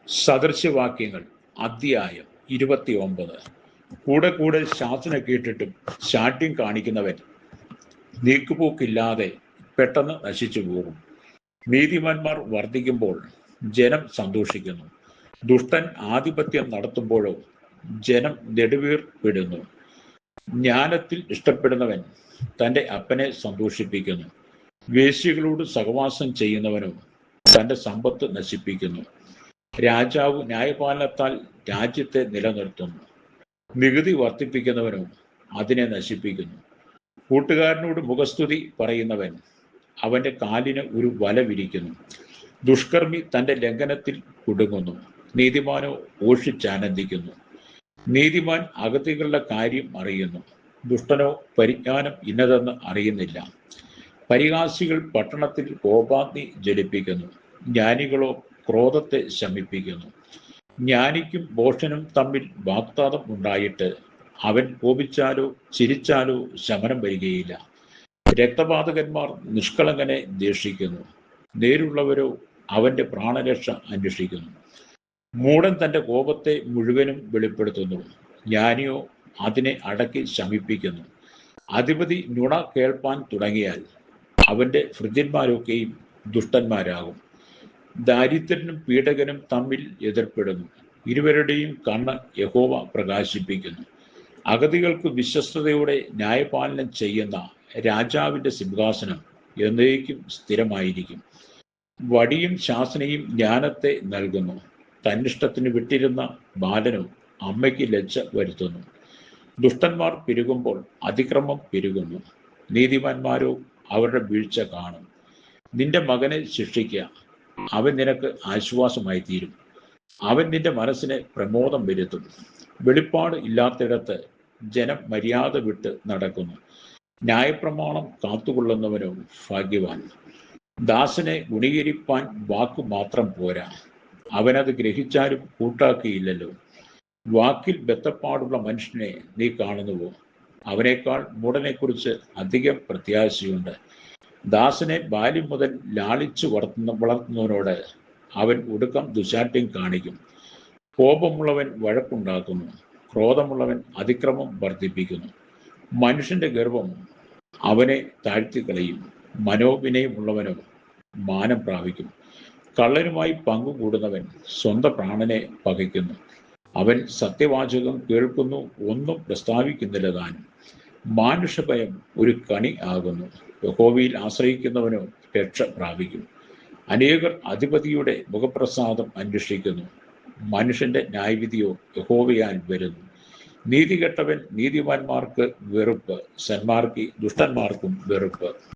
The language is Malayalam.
സദൃശവാക്യങ്ങൾ അധ്യായം 29. കൂടെ കൂടെ ശാസന കേട്ടിട്ടും ശാഠ്യം കാണിക്കുന്നവൻ നീക്കുപോക്കില്ലാതെ പെട്ടെന്ന് നശിച്ചു പോകും. നീതിമാന്മാർ വർദ്ധിക്കുമ്പോൾ ജനം സന്തോഷിക്കുന്നു. ദുഷ്ടൻ ആധിപത്യം നടത്തുമ്പോഴോ ജനം നെടുവീർപ്പിടുന്നു. ജ്ഞാനത്തിൽ ഇഷ്ടപ്പെടുന്നവൻ തൻ്റെ അപ്പനെ സന്തോഷിപ്പിക്കുന്നു. വേശ്യകളോട് സഹവാസം ചെയ്യുന്നവനോ തൻ്റെ സമ്പത്ത് നശിപ്പിക്കുന്നു. രാജാവ് ന്യായപാലനത്താൽ രാജ്യത്തെ നിലനിർത്തുന്നു. നികുതി വർദ്ധിപ്പിക്കുന്നവനോ അതിനെ നശിപ്പിക്കുന്നു. കൂട്ടുകാരനോട് മുഖസ്തുതി പറയുന്നവൻ അവൻ്റെ കാലിന് ഒരു വല വിരിക്കുന്നു. ദുഷ്കർമ്മി തൻ്റെ ലംഘനത്തിൽ കുടുങ്ങുന്നു. നീതിമാനോ ഘോഷിച്ചാനന്ദിക്കുന്നു. നീതിമാൻ അഗതികളുടെ കാര്യം അറിയുന്നു. ദുഷ്ടനോ പരിജ്ഞാനം ഇന്നതെന്ന് അറിയുന്നില്ല. പരിഹാസികൾ പട്ടണത്തിൽ കോപാഗ്നി ജ്വലിപ്പിക്കുന്നു. ജ്ഞാനികളോ ക്രോധത്തെ ശമിപ്പിക്കുന്നു. ജ്ഞാനിക്കും ഭോഷനും തമ്മിൽ വാഗ്വാദം ഉണ്ടായിട്ട് അവൻ കോപിച്ചാലോ ചിരിച്ചാലോ ശമനം വരികയില്ല. രക്തപാതകന്മാർ നിഷ്കളങ്കനെ ദ്വേഷിക്കുന്നു. നേരുള്ളവരോ അവൻ്റെ പ്രാണരക്ഷ അന്വേഷിക്കുന്നു. മൂഢൻ തൻ്റെ കോപത്തെ മുഴുവനും വെളിപ്പെടുത്തുന്നു. ജ്ഞാനിയോ അതിനെ അടക്കി ശമിപ്പിക്കുന്നു. അധിപതി നുണ കേൾപ്പാൻ തുടങ്ങിയാൽ അവൻ്റെ ഭൃത്യന്മാരൊക്കെയും ദുഷ്ടന്മാരാകും. ദാരിദ്ര്യനും പീഡകനും തമ്മിൽ എതിർപ്പെടുന്നു. ഇരുവരുടെയും കണ്ണ് യഹോവ പ്രകാശിപ്പിക്കുന്നു. അഗതികൾക്ക് വിശ്വസ്തയോടെ ന്യായപാലനം ചെയ്യുന്ന രാജാവിൻ്റെ സിംഹാസനം എന്നേക്കും സ്ഥിരമായിരിക്കും. വടിയും ശാസനയും ജ്ഞാനത്തെ നൽകുന്നു. തന്നിഷ്ടത്തിന് വിട്ടിരുന്ന ബാലനും അമ്മയ്ക്ക് ലജ്ജ വരുത്തുന്നു. ദുഷ്ടന്മാർ പെരുകുമ്പോൾ അതിക്രമം പെരുകുന്നു. നീതിമാന്മാരോ അവരുടെ വീഴ്ച കാണും. നിന്റെ മകനെ ശിക്ഷിക്കുക, അവൻ നിനക്ക് ആശ്വാസമായി തീരും. അവൻ നിന്റെ മനസ്സിനെ പ്രമോദം വരുത്തും. വെളിപ്പാട് ഇല്ലാത്തിടത്ത് ജനം മര്യാദ വിട്ട് നടക്കുന്നു. ന്യായപ്രമാണം കാത്തുകൊള്ളുന്നവനോ ഭാഗ്യവാൻ. ദാസനെ ഗുണീകരിപ്പാൻ വാക്കു മാത്രം പോരാ, അവനത് ഗ്രഹിച്ചാലും കൂട്ടാക്കിയില്ലല്ലോ. വാക്കിൽ ബദ്ധപ്പാടുള്ള മനുഷ്യനെ നീ കാണുന്നുവോ? അവനേക്കാൾ മൂടനെക്കുറിച്ച് അധികം പ്രത്യാശയുണ്ട്. ദാസനെ ബാല്യം മുതൽ ലാളിച്ചു വളർത്തുന്നവനോട് അവൻ ഒടുക്കം ദുശാഠ്യം കാണിക്കും. കോപമുള്ളവൻ വഴക്കുണ്ടാക്കുന്നു. ക്രോധമുള്ളവൻ അതിക്രമം വർദ്ധിപ്പിക്കുന്നു. മനുഷ്യന്റെ ഗർവം അവനെ താഴ്ത്തിക്കളയും. മനോവിനയമുള്ളവനോ മാനം പ്രാപിക്കും. കള്ളനുമായി പങ്കുകൂടുന്നവൻ സ്വന്തം പ്രാണനെ പകയ്ക്കുന്നു. അവൻ സത്യവാചകം കേൾക്കുന്നു, ഒന്നും പ്രസ്താവിക്കുന്നില്ല താനും. മാനുഷഭയം ഒരു കണി ആകുന്നു. യഹോവയിൽ ആശ്രയിക്കുന്നവനോ രക്ഷ പ്രാപിക്കും. അനേകർ അധിപതിയുടെ മുഖപ്രസാദം അന്വേഷിക്കുന്നു. മനുഷ്യന്റെ ന്യായവിധിയോ യഹോവയാൽ വരുന്നു. നീതികെട്ടവൻ നീതിമാന്മാർക്ക് വെറുപ്പ്, സന്മാർഗി ദുഷ്ടന്മാർക്കും വെറുപ്പ്.